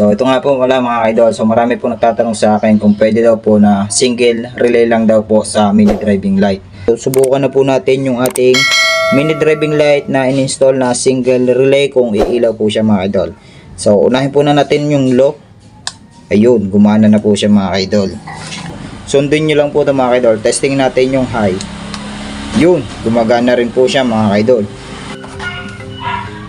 So ito nga po wala mga idol. So marami po nagtatanong sa akin kung pwede daw po na single relay lang daw po sa mini driving light. So subukan na po natin yung ating mini driving light na in-install na single relay kung iilaw po siya mga idol. So unahin po na natin yung low. Ayun, gumana na po siya mga idol. Sundin nyo lang po ito mga idol. Testing natin yung high. Yun, gumagana rin po siya mga idol.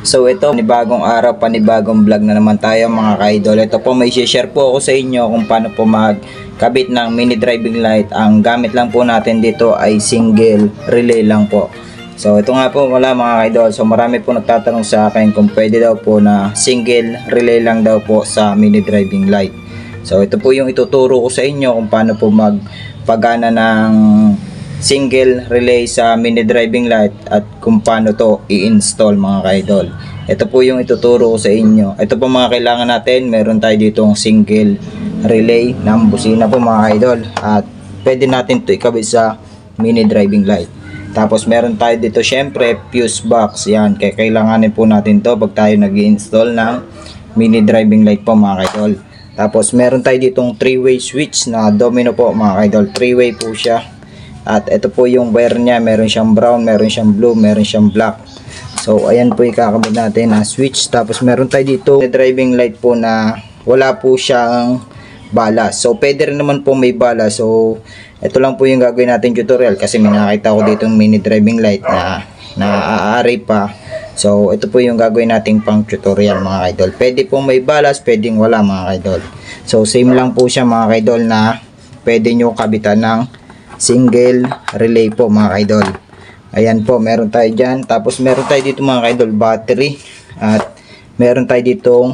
So ito, panibagong araw, panibagong vlog na naman tayo mga ka-idol. Ito po, may share po ako sa inyo kung paano po magkabit ng mini driving light. Ang gamit lang po natin dito ay single relay lang po. So ito nga po wala mga ka-idol. So marami po nagtatanong sa akin kung pwede daw po na single relay lang daw po sa mini driving light. So ito po yung ituturo ko sa inyo kung paano po magpagana ng single relay sa mini driving light at kung paano to i-install mga ka-idol. Ito po yung ituturo ko sa inyo. Ito po mga kailangan natin. Meron tayo ditong single relay ng busina po mga ka-idol. At pwede natin to ikabit sa mini driving light. Tapos meron tayo dito syempre fuse box. Yan. Kaya kailanganin po natin to pag tayo nag-i-install ng mini driving light po mga ka-idol. Tapos meron tayo ditong 3-way switch na domino po mga ka-idol. 3-way po siya. At ito po yung wire niya, meron siyang brown, meron siyang blue, meron siyang black. So ayan po ikakabit natin na switch. Tapos meron tayo dito driving light po na wala po siyang balas. So pwede rin naman po may balas. So ito lang po yung gagawin natin tutorial kasi may nakita ko dito yung mini driving light na naaaray pa. So ito po yung gagawin nating pang tutorial mga idol. Pwede po may balas, pwedeng wala mga idol. So same lang po siya mga idol na pwede nyo kabitan ng single relay po mga idol. Ayan po, meron tayo dyan. Tapos meron tayo dito mga idol battery. At meron tayo dito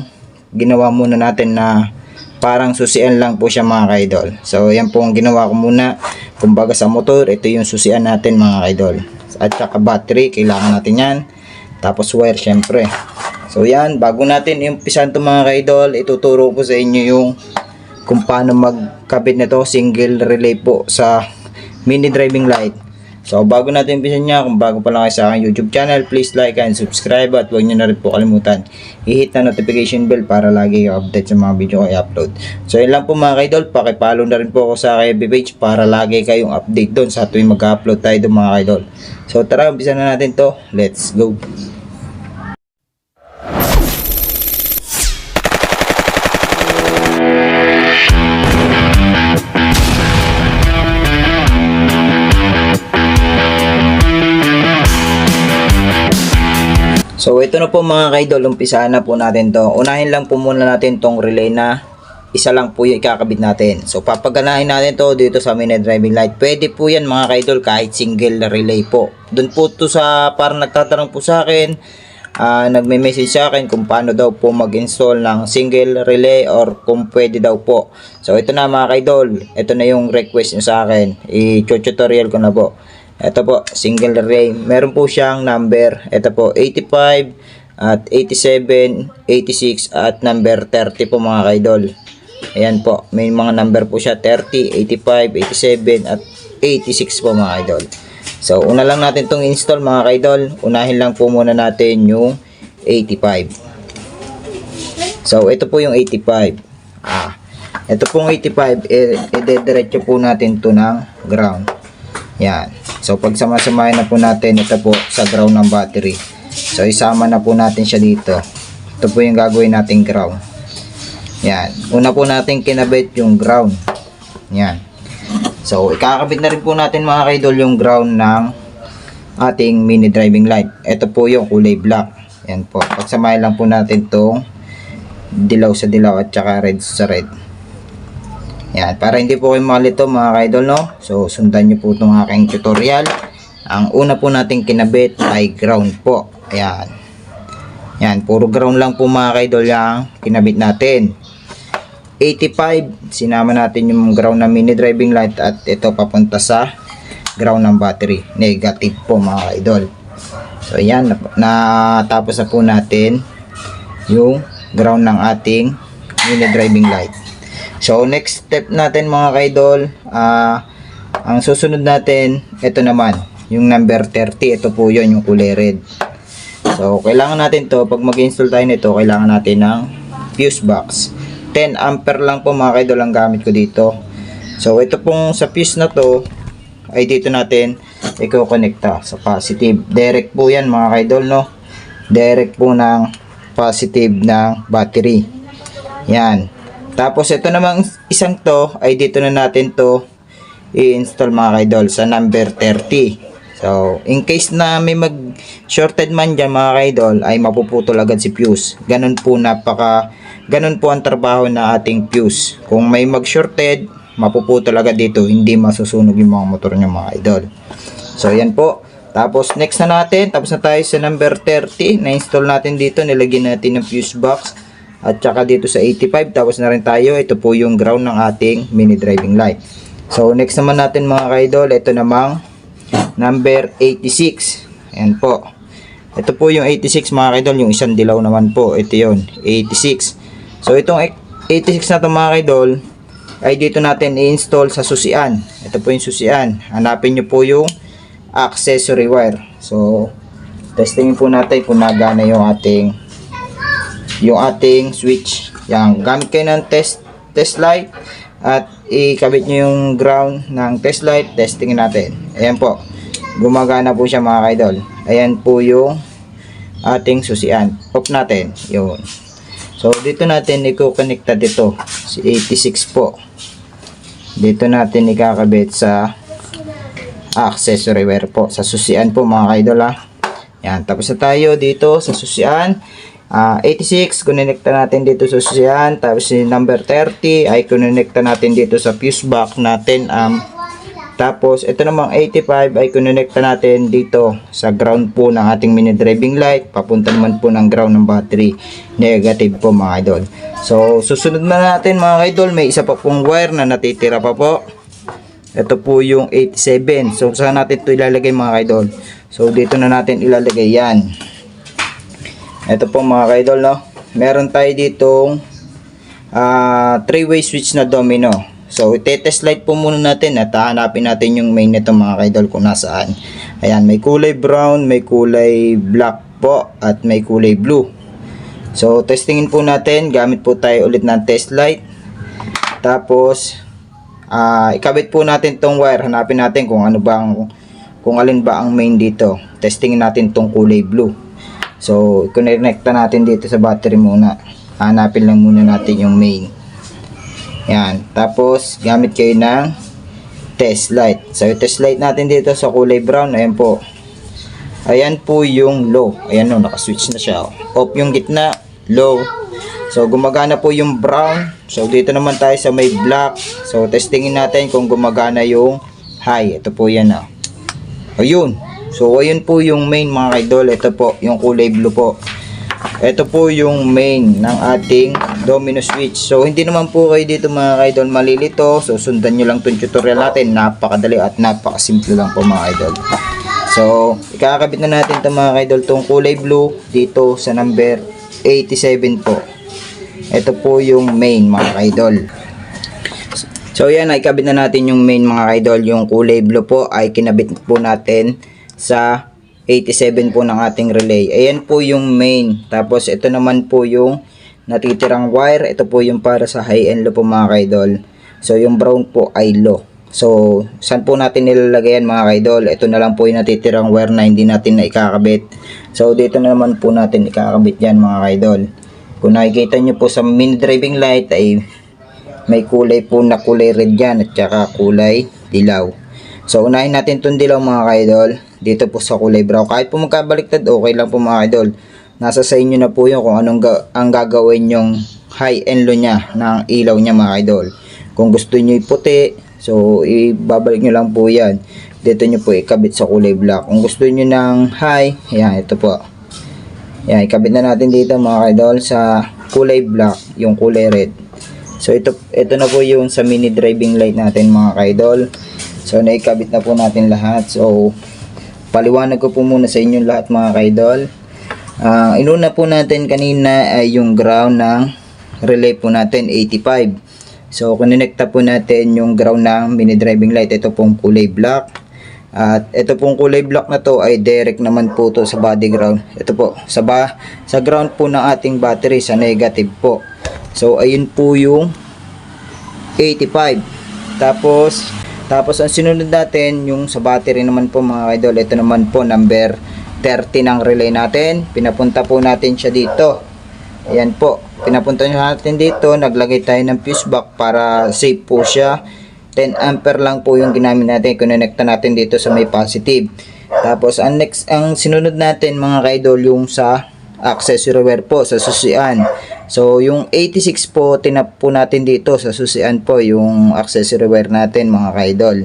ginawa muna natin na parang susian lang po siya mga idol. So ayan po ang ginawa ko muna. Kumbaga sa motor, ito yung susian natin mga idol. At saka battery, kailangan natin yan. Tapos wire syempre. So yan, bago natin umpisan ito mga idol, ituturo ko sa inyo yung kung paano magkabit nito single relay po sa mini driving light. So bago natin umpisan niya, kung bago pa lang kayo sa aking YouTube channel, please like and subscribe at huwag nyo na rin po kalimutan i-hit na notification bell para lagi kayo update sa mga video ko i-upload. So yun lang po mga idol, pakipollow na rin po ako sa FB page para lagi kayong update doon sa tuwing mag-upload tayo doon mga idol. So tara, umpisan na natin to. Let's go! So ito na po mga kaidol, umpisahan na po natin to. Unahin lang po muna natin tong relay na isa lang po yung ikakabit natin. So papaganahin natin to dito sa mini driving light. Pwede po yan mga kaidol kahit single relay po. Doon po to sa parang nagtatanong po sa akin, nagme-message sa akin kung paano daw po mag-install ng single relay or kung pwede daw po. So ito na mga kaidol, ito na yung request nyo sa akin. I-tutorial ko na po. Ito po, single relay. Meron po siyang number. Ito po, 85 at 87, 86 at number 30 po mga kaidol. Ayan po, may mga number po siya, 30, 85, 87 at 86 po mga kaidol. So, una lang natin itong install mga kaidol. Unahin lang po muna natin yung 85. So, ito po yung 85. Ito pong 85, i-diretso po natin to ng ground. Yan. So pag sama-samahin na po natin ito po sa ground ng battery. So isama na po natin siya dito. Ito po yung gagawin nating ground. Yan. Una po natin kinabit yung ground. Yan. So ikakabit na rin po natin mga kaidol yung ground ng ating mini driving light. Ito po yung kulay black. Yan po. Pagsamahin lang po natin tong dilaw sa dilaw at saka red sa red. Yan, para hindi po kayo malito mga kaidol, no? So, sundan nyo po itong aking tutorial. Ang una po nating kinabit ay ground po. Ayan. Yan, puro ground lang po mga kaidol yung kinabit natin. 85, sinama natin yung ground ng mini driving light at ito papunta sa ground ng battery. Negative po mga kaidol. So, yan, natapos na po natin yung ground ng ating mini driving light. So next step natin mga kaidol, ang susunod natin, ito naman, yung number 30, ito po yun, yung kulay red. So kailangan natin to, pag mag-install tayo nito, kailangan natin ng fuse box. 10 ampere lang po mga kaidol ang gamit ko dito. So ito pong sa fuse na to ay dito natin i-connecta sa positive. Direct po yan mga kaidol, no? Direct po ng positive ng battery. Yan. Tapos ito namang isang to ay dito na natin to i-install mga kaidol sa number 30. So, in case na may mag-shorted man dyan mga kaidol, ay mapuputol agad si fuse. Ganun po ang trabaho na ating fuse. Kung may mag-shorted, mapuputol agad dito, hindi masusunog yung mga motor nyo mga idol. So, yan po. Tapos, next na natin, tapos na tayo sa number 30. Na-install natin dito, nilagyan natin ng fuse box. At saka dito sa 85, tapos na rin tayo. Ito po yung ground ng ating mini driving light. So, next naman natin mga kaidol, ito namang number 86. Ayan po. Ito po yung 86 mga kaidol. Yung isang dilaw naman po. Ito yun. 86. So itong 86 na ito mga kaidol ay dito natin i-install sa susian. Ito po yung susian. Hanapin nyo po yung accessory wire. So testingin po natin kung nagana yung ating switch. Yan. Gamit kayo ng test light at ikabit nyo yung ground ng test light. Testingin natin. Ayan po. Gumagana po siya mga kaidol. Ayan po yung ating susian. Off natin. Yun. So dito natin i-connecta dito. Si 86 po. Dito natin ikakabit sa accessory wire po. Sa susian po mga kaidol ha. Yan. Tapos na tayo dito sa susian. 86, kunonekta natin dito sa susian. Tapos si number 30 ay kunonekta natin dito sa fuse box na 10 amp. Tapos ito namang 85 ay kunonekta natin dito sa ground po ng ating mini driving light. Papunta naman po ng ground ng battery. Negative po mga idol. So susunod na natin mga idol, may isa pa pong wire na natitira pa po. Ito po yung 87. So saan natin ito ilalagay mga idol? So dito na natin ilalagay yan. Ito po mga kaidol, no? Meron tayo ditong 3-way switch na domino. So i-test light po muna natin at hahanapin natin yung main nito mga kaidol kung nasaan. Ayan, may kulay brown, may kulay black po at may kulay blue. So testingin po natin, gamit po tayo ulit ng test light. Tapos ikabit po natin tong wire, hanapin natin kung alin ba ang main dito. Testingin natin tong kulay blue. So, i-connecta natin dito sa battery muna. Hanapin lang muna natin yung main. Yan. Tapos, gamit kayo ng test light. So, yung test light natin dito sa kulay brown. Ayan po. Ayan po yung low. Ayan o, nakaswitch na siya. Off yung gitna. Low. So, gumagana po yung brown. So, dito naman tayo sa may black. So, testingin natin kung gumagana yung high. Ito po yan o. Ayun. So, ayun po yung main mga kaidol. Ito po, yung kulay blue po. Ito po yung main ng ating domino switch. So, hindi naman po kayo dito mga kaidol malilito. So, sundan nyo lang itong tutorial natin. Napakadali at napakasimple lang po mga kaidol. So, ikakabit na natin ito mga kaidol. Itong kulay blue dito sa number 87 po. Ito po yung main mga kaidol. So, yan. Ikabit na natin yung main mga kaidol. Yung kulay blue po ay kinabit po natin sa 87 po ng ating relay. Ayan po yung main. Tapos ito naman po yung natitirang wire. Ito po yung para sa high and low po mga kaidol. So yung brown po ay low. So saan po natin nilalagay yan mga kaidol? Ito na lang po yung natitirang wire na hindi natin na ikakabit. So dito na naman po natin ikakabit yan mga kaidol. Kung nakikita nyo po sa mini driving light ay may kulay po na kulay red yan at saka kulay dilaw. So unahin natin itong dilaw mga kaidol. Dito po sa kulay brown. Kahit po magkabaliktad, okay lang po mga idol. Nasa sa inyo na po yun kung anong ang gagawin yung high and low niya ng ilaw niya mga idol. Kung gusto nyo puti, so ibabalik nyo lang po yan. Dito nyo po ikabit sa kulay black. Kung gusto nyo ng high, yan, ito po. Yan, ikabit na natin dito mga idol sa kulay black, yung kulay red. So ito na po yung sa mini driving light natin mga idol. So naikabit na po natin lahat. So paliwanag ko po muna sa inyo lahat mga kaidol. Inuna po natin kanina ay yung ground ng relay po natin 85. So kinonekta po natin yung ground ng mini driving light. Ito pong kulay black. At ito pong kulay black na to ay direct naman po to sa body ground. Ito po sa ground po ng ating battery sa negative po. So ayun po yung 85. Tapos ang sinunod natin yung sa battery naman po mga idol. Ito naman po number 30 ng relay natin. Pinapunta po natin siya dito. Ayan po. Pinapunta natin dito. Naglagay tayo ng fuse box para safe po siya. 10 ampere lang po yung ginamit natin. Kinonekta natin dito sa may positive. Tapos ang sinunod natin mga idol yung sa accessory wire po sa susian. So yung 86 po tinap po natin dito sa susian po yung accessory wire natin mga kaidol.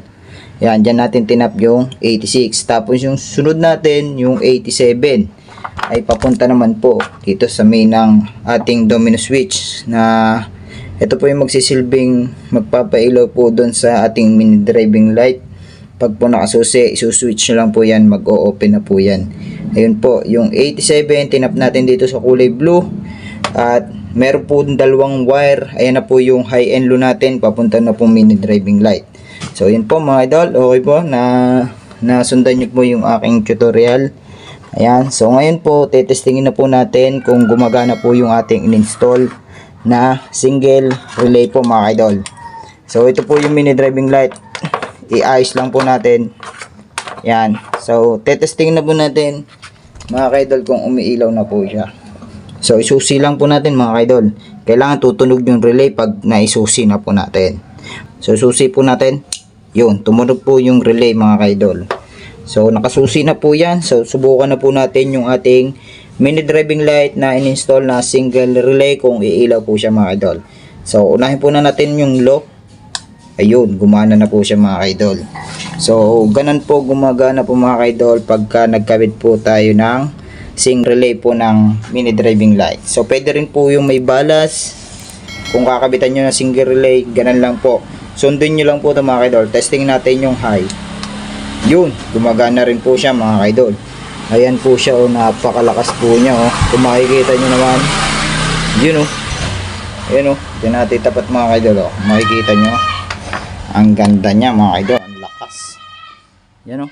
Yan, dyan natin tinap yung 86. Tapos yung sunod natin yung 87 ay papunta naman po dito sa main ng ating domino switch na ito po yung magsisilbing magpapailaw po doon sa ating mini driving light. Pag po nakasusi, isuswitch nyo lang po yan, mag-o-open na po yan. Ayun po, yung 87, tinap natin dito sa kulay blue. At meron po dalawang wire. Ayan na po yung high and low natin, papunta na po mini driving light. So yun po mga idol, okay po, nasundan nyo po yung aking tutorial. Ayan, so ngayon po, tetestingin na po natin kung gumagana po yung ating in-install na single relay po mga idol. So ito po yung mini driving light. I-ayos lang po natin. Yan. So, tetesting na po natin mga kaidol kung umiilaw na po siya. So, isusi lang po natin mga kaidol. Kailangan tutunog yung relay pag naisusi na po natin. So, susi po natin. Yun, tumunog po yung relay mga kaidol. So, nakasusi na po yan. So, subukan na po natin yung ating mini driving light na in-install na single relay kung iilaw po siya mga kaidol. So, unahin po na natin yung low. Ayun, gumana na po siya mga kaidol. So, ganun po gumagana po mga kaidol pagka nagkabit po tayo ng single relay po ng mini driving light. So, pwede rin po yung may balas. Kung kakabitan nyo ng single relay, ganun lang po. Sundin nyo lang po ito mga kaidol. Testing natin yung high. Yun, gumagana rin po siya mga kaidol. Ayan po siya, oh, napakalakas po niya. Oh. Kung makikita nyo naman, yun oh. Ayan oh, yan natin tapat mga kaidol. Oh. Makikita nyo. Ang ganda niya mga idol, ang lakas. Yan o.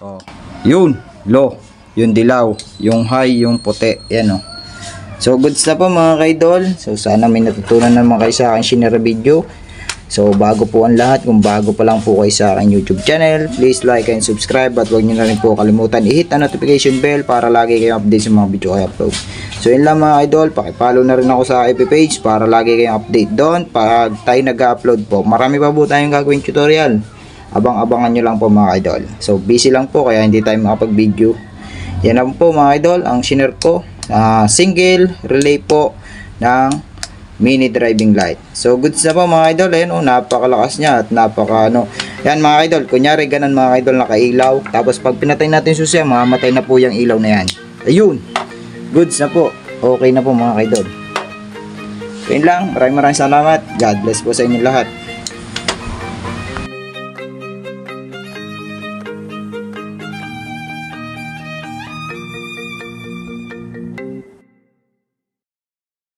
Oh. Yun, low, yung dilaw, yung high, yung puti. Yan o. So goods na po mga idol. So sana may natutunan naman kayo sa aking shinare video. So bago po ang lahat, kung bago pa lang po kayo sa aking YouTube channel, please like and subscribe at huwag niyo na rin po kalimutan i-hit ang notification bell para lagi kayong update sa mga video ko i-upload. So yun lang mga idol, paki-follow na rin ako sa FB page para lagi kayong update doon pag tayo nag-upload po. Marami pa po tayong gagawin tutorial. Abang-abangan nyo lang po mga idol. So busy lang po kaya hindi tayo makapag-video. Yan lang po mga idol, ang shinare ko single relay po ng mini driving light. So goods na po mga idol. Ayan oh, napakalakas niya at napaka ano. Yan mga idol, kunyari ganun mga idol nakailaw. Tapos pag pinatay natin susi, mamamatay na po yung ilaw na yan. Ayun. Goods na po. Okay na po mga idol. So yun lang. Maraming salamat. God bless po sa inyo lahat.